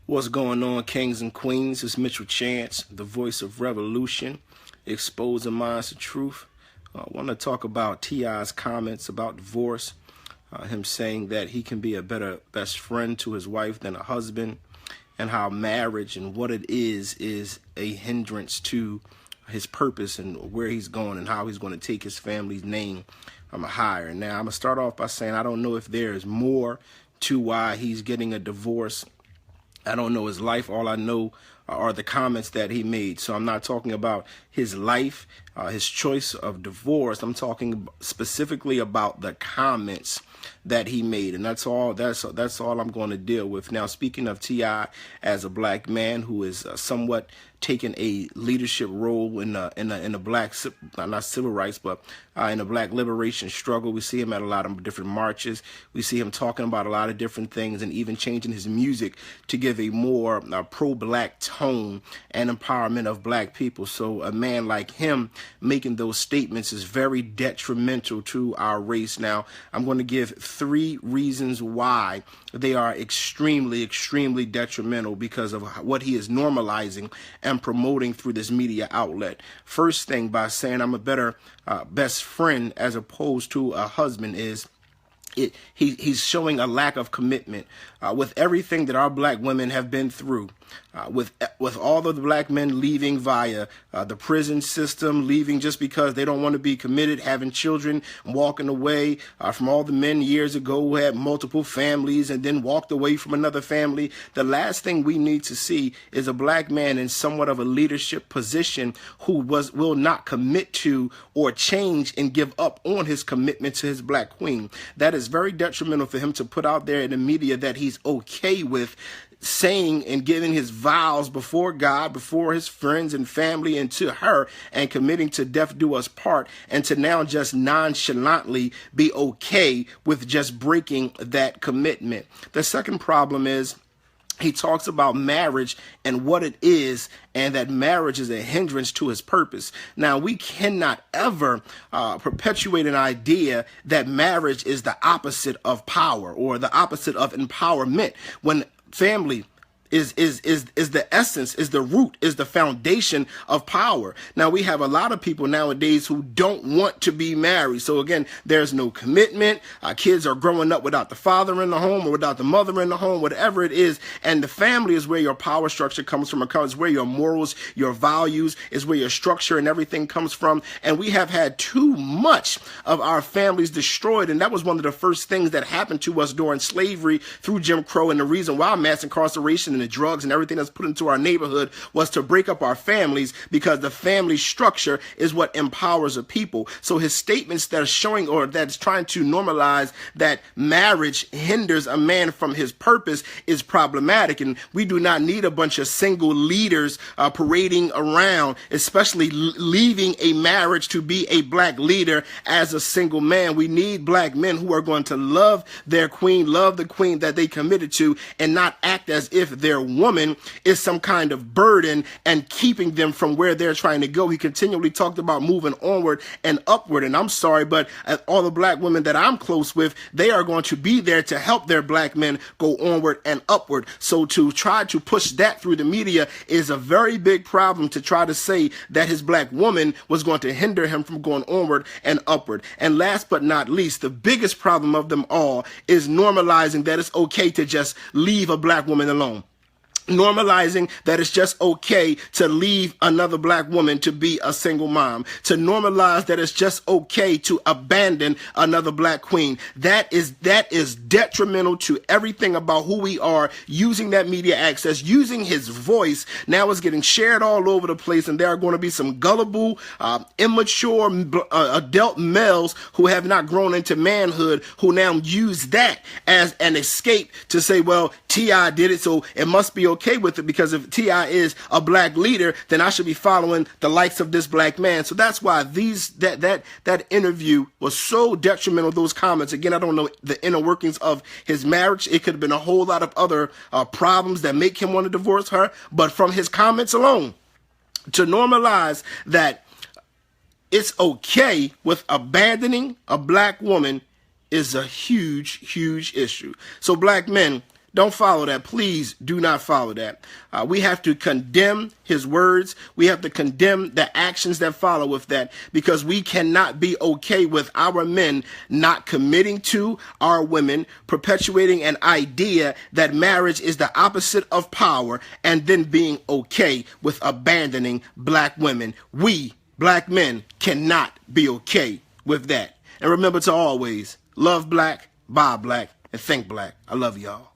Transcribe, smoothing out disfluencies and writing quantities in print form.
What's going on, kings and queens? It's Mitchell Chance, the voice of revolution, exposing minds to truth. I want to talk about T.I.'s comments about divorce, him saying that he can be a better best friend to his wife than a husband, and how marriage and what it is a hindrance to his purpose and where he's going and how he's going to take his family's name higher. Now, I'm going to start off by saying I don't know if there's more to why he's getting a divorce. I don't know his life. All I know are the comments that he made. So I'm not talking about his life, his choice of divorce. I'm talking specifically about the comments that he made, and that's all I'm going to deal with. Now, speaking of T.I. as a black man who is somewhat taking a leadership role in the black, not civil rights, but in the black liberation struggle. We see him at a lot of different marches. We see him talking about a lot of different things and even changing his music to give a more pro-black tone and empowerment of black people. So a man like him making those statements is very detrimental to our race. Now, I'm going to give 3 reasons why they are extremely detrimental because of what he is normalizing and promoting through this media outlet. First thing, by saying I'm a better best friend as opposed to a husband, is he's showing a lack of commitment with everything that our black women have been through, with all of the black men leaving via the prison system, leaving just because they don't want to be committed, having children, walking away from all the men years ago who had multiple families and then walked away from another family. The last thing we need to see is a black man in somewhat of a leadership position who will not commit to or change and give up on his commitment to his black queen. That is very detrimental for him to put out there in the media that he's okay with saying and giving his vows before God, before his friends and family, and to her, and committing to death do us part, and to now just nonchalantly be okay with just breaking that commitment. The second problem is he talks about marriage and what it is, and that marriage is a hindrance to his purpose. Now, we cannot ever perpetuate an idea that marriage is the opposite of power or the opposite of empowerment, when family is the essence, is the root, is the foundation of power. Now, we have a lot of people nowadays who don't want to be married. So again, there's no commitment. Kids are growing up without the father in the home or without the mother in the home, whatever it is. And the family is where your power structure comes from. It's where your morals, your values, is where your structure and everything comes from. And we have had too much of our families destroyed. And that was one of the first things that happened to us during slavery through Jim Crow. And the reason why mass incarceration and the drugs and everything that's put into our neighborhood was to break up our families, because the family structure is what empowers a people. So his statements that are showing, or that's trying to normalize, that marriage hinders a man from his purpose is problematic. And we do not need a bunch of single leaders parading around, especially leaving a marriage to be a black leader as a single man. We need black men who are going to love their queen, love the queen that they committed to, and not act as if their woman is some kind of burden and keeping them from where they're trying to go. He continually talked about moving onward and upward. And I'm sorry, but all the black women that I'm close with, they are going to be there to help their black men go onward and upward. So to try to push that through the media is a very big problem, to try to say that his black woman was going to hinder him from going onward and upward. And last but not least, the biggest problem of them all is normalizing that it's okay to just leave a black woman alone. Normalizing that it's just okay to leave another black woman to be a single mom, to normalize that it's just okay to abandon another black queen. That is detrimental to everything about who we are. Using that media access, using his voice, now is getting shared all over the place, and there are going to be some gullible, immature adult males who have not grown into manhood, who now use that as an escape to say, well, T.I. did it, so it must be okay with it, because if T.I. is a black leader, then I should be following the likes of this black man. So that's why that interview was so detrimental, those comments. Again, I don't know the inner workings of his marriage. It could have been a whole lot of other problems that make him want to divorce her. But from his comments alone, to normalize that it's okay with abandoning a black woman is a huge issue. So black men, Don't follow that. Please do not follow that. We have to condemn his words. We have to condemn the actions that follow with that, because we cannot be okay with our men not committing to our women, perpetuating an idea that marriage is the opposite of power, and then being okay with abandoning black women. We, black men, cannot be okay with that. And remember to always love black, buy black, and think black. I love y'all.